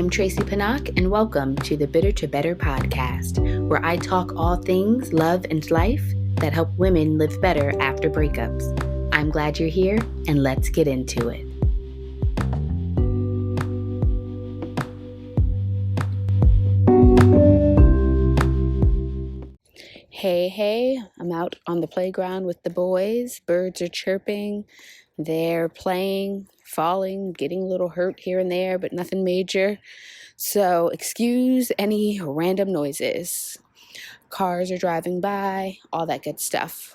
I'm Tracy Pinnock, and welcome to the Bitter to Better podcast, where I talk all things love and life that help women live better after breakups. I'm glad you're here, and let's get into it. Hey, I'm out on the playground with the boys. Birds are chirping. They're playing, falling, getting a little hurt here and there, but nothing major. So excuse any random noises. Cars are driving by, all that good stuff.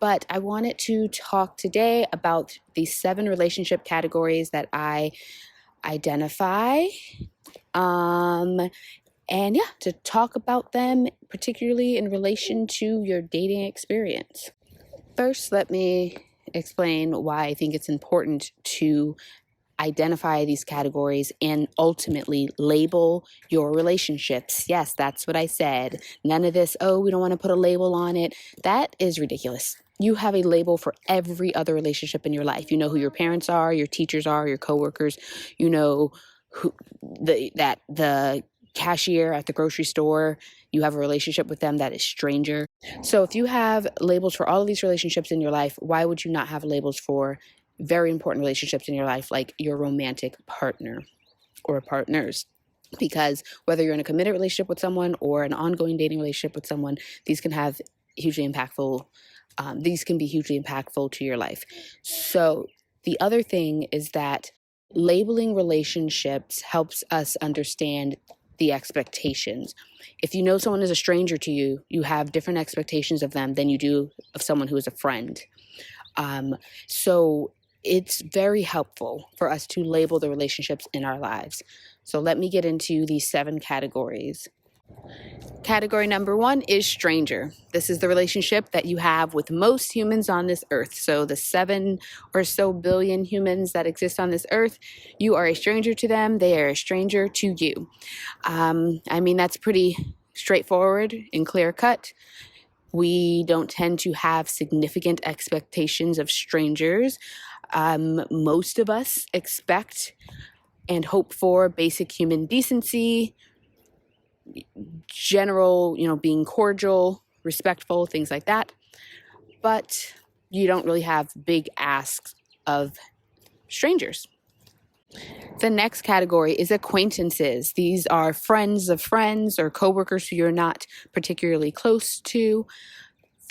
But I wanted to talk today about the 7 relationship categories that I identify. To talk about them, particularly in relation to your dating experience. First, let me explain why I think it's important to identify these categories and ultimately label your relationships. Yes, that's what I said. None of this, we don't want to put a label on it. That is ridiculous. You have a label for every other relationship in your life. You know who your parents are, your teachers are, your coworkers. You know who the cashier at the grocery store, you have a relationship with them that is stranger. So if you have labels for all of these relationships in your life, why would you not have labels for very important relationships in your life, like your romantic partner or partners? Because whether you're in a committed relationship with someone or an ongoing dating relationship with someone, these can be hugely impactful to your life. So the other thing is that labeling relationships helps us understand the expectations. If you know someone is a stranger to you, you have different expectations of them than you do of someone who is a friend. So it's very helpful for us to label the relationships in our lives. So let me get into these 7 categories. Category number 1 is stranger. This is the relationship that you have with most humans on this earth. So the 7 or so billion humans that exist on this earth, you are a stranger to them. They are a stranger to you. That's pretty straightforward and clear cut. We don't tend to have significant expectations of strangers. Most of us expect and hope for basic human decency, general, being cordial, respectful, things like that. But you don't really have big asks of strangers. The next category is acquaintances. These are friends of friends or coworkers who you're not particularly close to.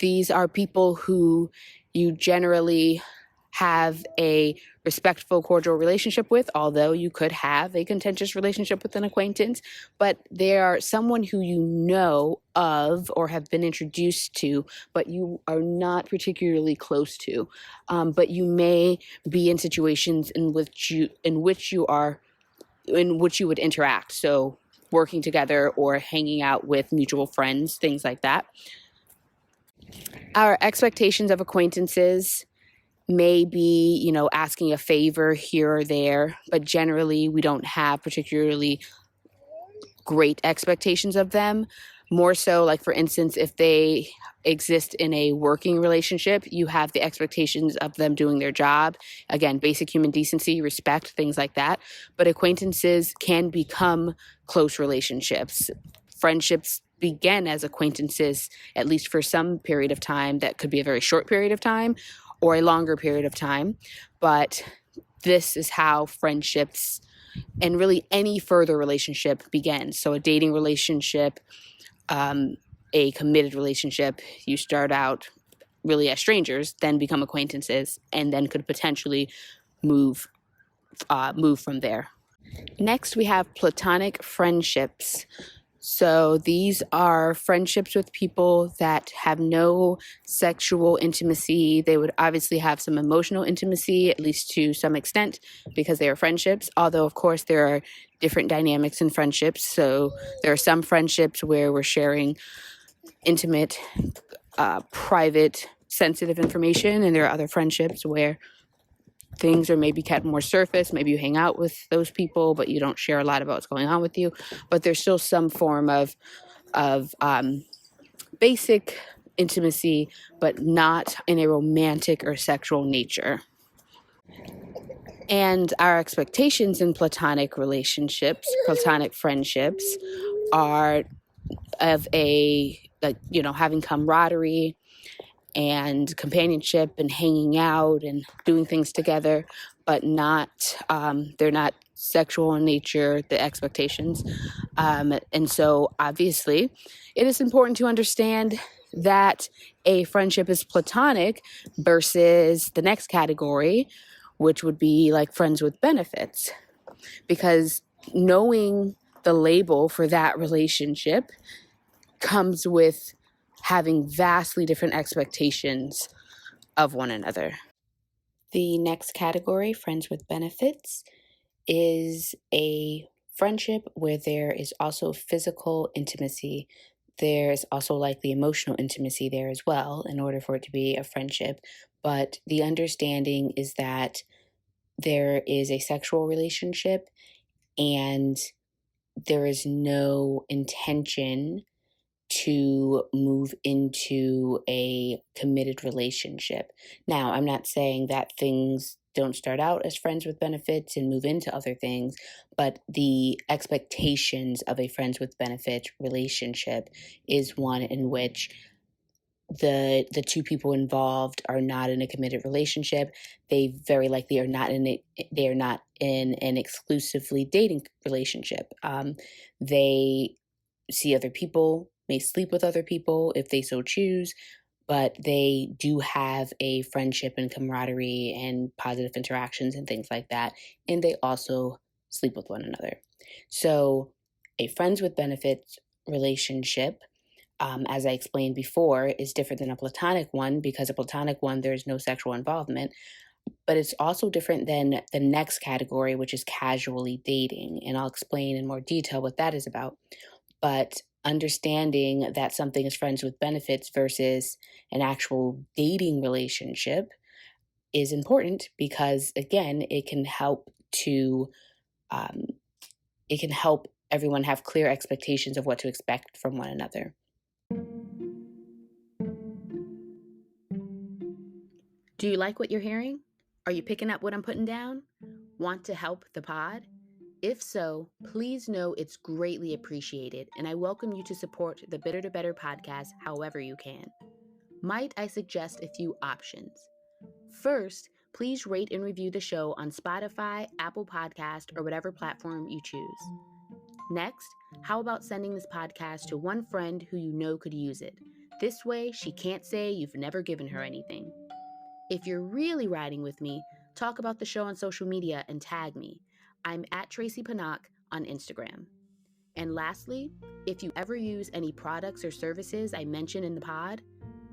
These are people who you generally have a respectful, cordial relationship with, although you could have a contentious relationship with an acquaintance, but they are someone who you know of or have been introduced to, but you are not particularly close to. But you may be in situations in which you would interact. So working together or hanging out with mutual friends, things like that. Our expectations of acquaintances may be, asking a favor here or there, but generally we don't have particularly great expectations of them. More so, like for instance, if they exist in a working relationship, you have the expectations of them doing their job. Again, basic human decency, respect, things like that. But acquaintances can become close relationships. Friendships begin as acquaintances, at least for some period of time. That could be a very short period of time or a longer period of time. But this is how friendships and really any further relationship begins. So a dating relationship, a committed relationship, you start out really as strangers, then become acquaintances, and then could potentially move from there. Next, we have platonic friendships. So these are friendships with people that have no sexual intimacy. They would obviously have some emotional intimacy, at least to some extent, because they are friendships. Although, of course, there are different dynamics in friendships. So there are some friendships where we're sharing intimate, private, sensitive information. And there are other friendships where things are maybe kept more surface. Maybe you hang out with those people, but you don't share a lot about what's going on with you. But there's still some form of basic intimacy, but not in a romantic or sexual nature. And our expectations in platonic relationships, platonic friendships, are of having camaraderie and companionship and hanging out and doing things together, but they're not sexual in nature, the expectations. And so obviously it is important to understand that a friendship is platonic versus the next category, which would be like friends with benefits, because knowing the label for that relationship comes with having vastly different expectations of one another. The next category, friends with benefits, is a friendship where there is also physical intimacy. There's also likely emotional intimacy there as well in order for it to be a friendship. But the understanding is that there is a sexual relationship and there is no intention to move into a committed relationship. Now, I'm not saying that things don't start out as friends with benefits and move into other things, but the expectations of a friends with benefits relationship is one in which the two people involved are not in a committed relationship. They very likely are not in it. They are not in an exclusively dating relationship. They see other people, may sleep with other people if they so choose, but they do have a friendship and camaraderie and positive interactions and things like that. And they also sleep with one another. So, a friends with benefits relationship, as I explained before, is different than a platonic one because a platonic one, there's no sexual involvement. But it's also different than the next category, which is casually dating. And I'll explain in more detail what that is about. But understanding that something is friends with benefits versus an actual dating relationship is important because, again, um, it can help everyone have clear expectations of what to expect from one another. Do you like what you're hearing? Are you picking up what I'm putting down? Want to help the pod? If so, please know it's greatly appreciated, and I welcome you to support the Bitter to Better podcast however you can. Might I suggest a few options? First, please rate and review the show on Spotify, Apple Podcast, or whatever platform you choose. Next, how about sending this podcast to one friend who you know could use it? This way, she can't say you've never given her anything. If you're really riding with me, talk about the show on social media and tag me. I'm at Tracy Panak on Instagram. And lastly, if you ever use any products or services I mention in the pod,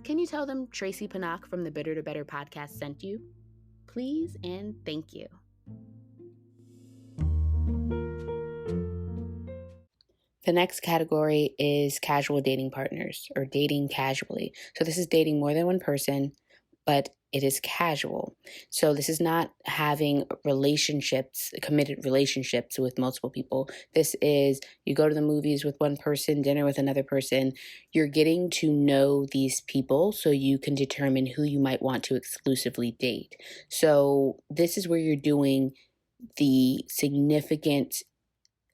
can you tell them Tracy Panak from the Bitter to Better podcast sent you? Please and thank you. The next category is casual dating partners or dating casually. So this is dating more than one person, but it is casual. So this is not having relationships, committed relationships with multiple people. This is you go to the movies with one person, dinner with another person. You're getting to know these people so you can determine who you might want to exclusively date. So this is where you're doing the significant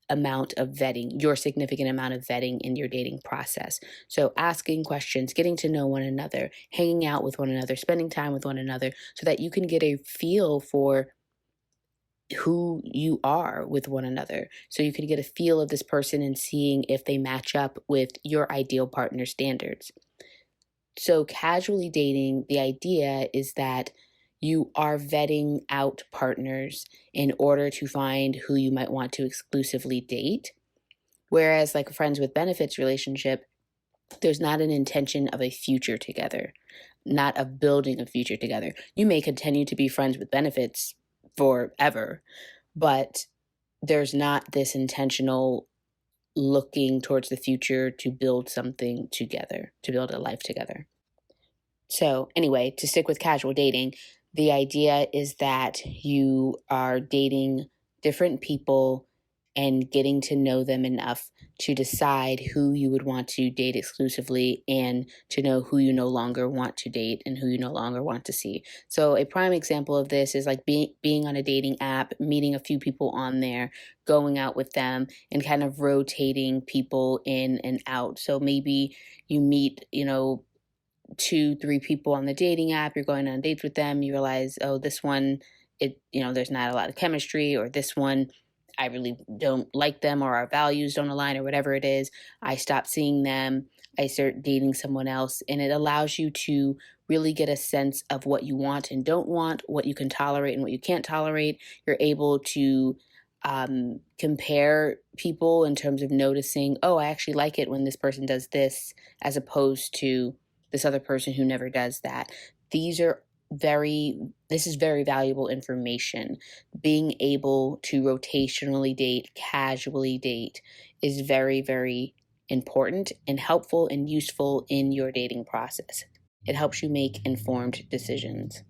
amount of vetting, your significant amount of vetting in your dating process. So asking questions, getting to know one another, hanging out with one another, spending time with one another so that you can get a feel for who you are with one another. So you can get a feel of this person and seeing if they match up with your ideal partner standards. So casually dating, the idea is that you are vetting out partners in order to find who you might want to exclusively date. Whereas like a friends with benefits relationship, there's not an intention of a future together, not of building a future together. You may continue to be friends with benefits forever, but there's not this intentional looking towards the future to build something together, to build a life together. So anyway, to stick with casual dating, the idea is that you are dating different people and getting to know them enough to decide who you would want to date exclusively and to know who you no longer want to date and who you no longer want to see. So a prime example of this is like being on a dating app, meeting a few people on there, going out with them, and kind of rotating people in and out. So maybe you meet, 2, 3 people on the dating app, you're going on dates with them, you realize, oh, this one, there's not a lot of chemistry, or this one, I really don't like them, or our values don't align, or whatever it is. I stop seeing them, I start dating someone else, and it allows you to really get a sense of what you want and don't want, what you can tolerate and what you can't tolerate. You're able to compare people in terms of noticing, oh, I actually like it when this person does this, as opposed to this other person who never does that. This is very valuable information. Being able to rotationally date, casually date is very, very important and helpful and useful in your dating process. It helps you make informed decisions.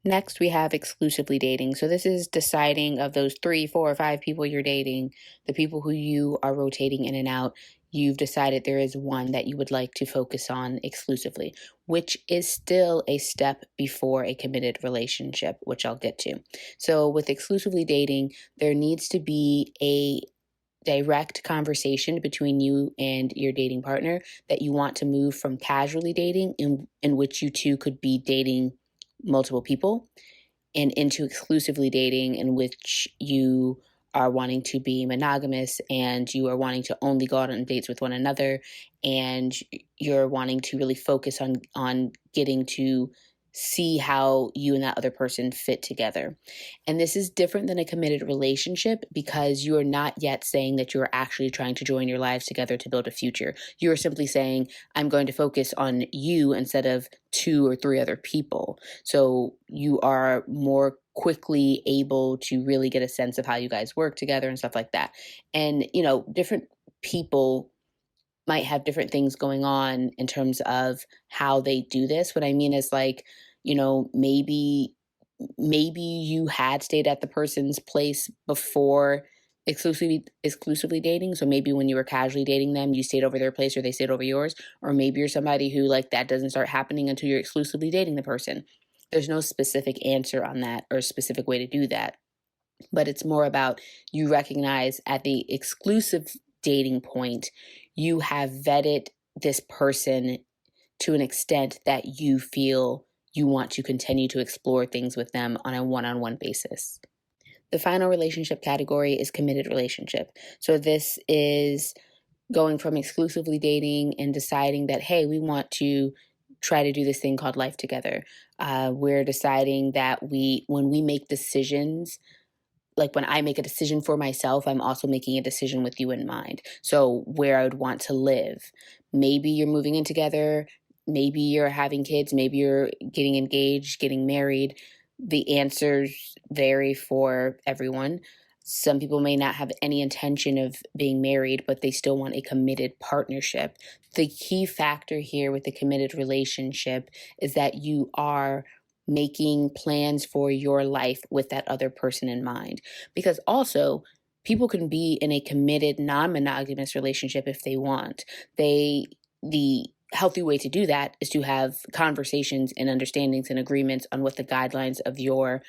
Next, we have exclusively dating. So this is deciding, of those 3, 4, or 5 people you're dating, the people who you are rotating in and out, you've decided there is one that you would like to focus on exclusively, which is still a step before a committed relationship, which I'll get to. So with exclusively dating, there needs to be a direct conversation between you and your dating partner that you want to move from casually dating, in which you two could be dating multiple people, and into exclusively dating, in which you are wanting to be monogamous and you are wanting to only go out on dates with one another, and you're wanting to really focus on getting to see how you and that other person fit together. And this is different than a committed relationship, because you are not yet saying that you're actually trying to join your lives together to build a future. You are simply saying, I'm going to focus on you instead of 2 or 3 other people. So you are more quickly able to really get a sense of how you guys work together and stuff like that. And, different people might have different things going on in terms of how they do this. What I mean is, like, maybe you had stayed at the person's place before exclusively dating. So maybe when you were casually dating them, you stayed over their place or they stayed over yours. Or maybe you're somebody who, like, that doesn't start happening until you're exclusively dating the person. There's no specific answer on that or specific way to do that. But it's more about, you recognize at the exclusive dating point, you have vetted this person to an extent that you feel you want to continue to explore things with them on a one-on-one basis. The final relationship category is committed relationship. So this is going from exclusively dating and deciding that, hey, we want to try to do this thing called life together. We're deciding that when we make decisions, like when I make a decision for myself, I'm also making a decision with you in mind. So where I would want to live. Maybe you're moving in together. Maybe you're having kids. Maybe you're getting engaged, getting married. The answers vary for everyone. Some people may not have any intention of being married, but they still want a committed partnership. The key factor here with the committed relationship is that you are making plans for your life with that other person in mind. Because also, people can be in a committed, non-monogamous relationship if they want. The healthy way to do that is to have conversations and understandings and agreements on what the guidelines of your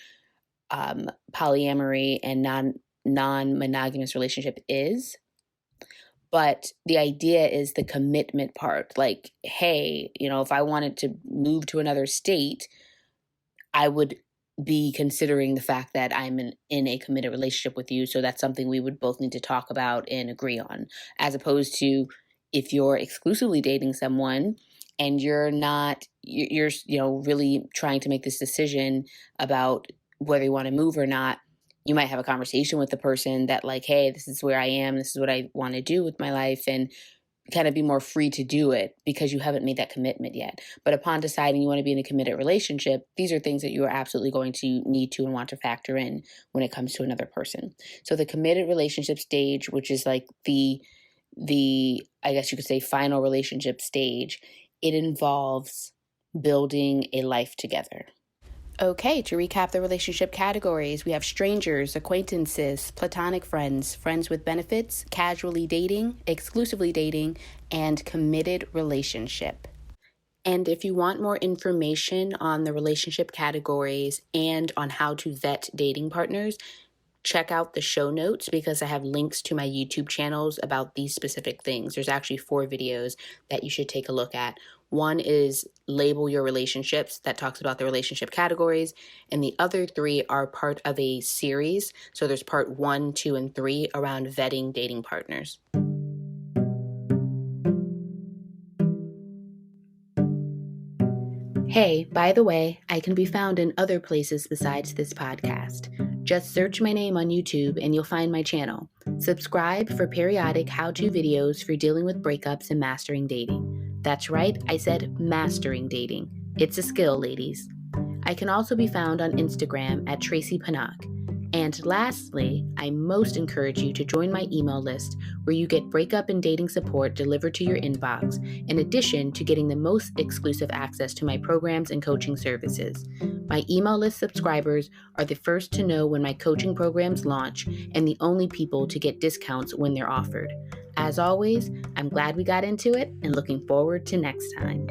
polyamory and non-monogamous relationship is. But the idea is the commitment part. Like, hey, if I wanted to move to another state, I would be considering the fact that I'm in a committed relationship with you. So that's something we would both need to talk about and agree on, as opposed to if you're exclusively dating someone and you're really trying to make this decision about whether you want to move or not. You might have a conversation with the person that, like, hey, this is where I am, this is what I want to do with my life, and kind of be more free to do it because you haven't made that commitment yet. But upon deciding you want to be in a committed relationship, these are things that you are absolutely going to need to and want to factor in when it comes to another person. So the committed relationship stage, which is like the I guess you could say final relationship stage, it involves building a life together. Okay, to recap the relationship categories, we have strangers, acquaintances, platonic friends, friends with benefits, casually dating, exclusively dating, and committed relationship. And if you want more information on the relationship categories and on how to vet dating partners, check out the show notes because I have links to my YouTube channels about these specific things. There's actually 4 videos that you should take a look at. One is Label Your Relationships, that talks about the relationship categories, and the other 3 are part of a series. So there's part 1, 2, and 3 around vetting dating partners. Hey, by the way, I can be found in other places besides this podcast. Just search my name on YouTube and you'll find my channel. Subscribe for periodic how-to videos for dealing with breakups and mastering dating. That's right, I said mastering dating. It's a skill, ladies. I can also be found on Instagram at Tracy Panak. And lastly, I most encourage you to join my email list where you get breakup and dating support delivered to your inbox, in addition to getting the most exclusive access to my programs and coaching services. My email list subscribers are the first to know when my coaching programs launch and the only people to get discounts when they're offered. As always, I'm glad we got into it and looking forward to next time.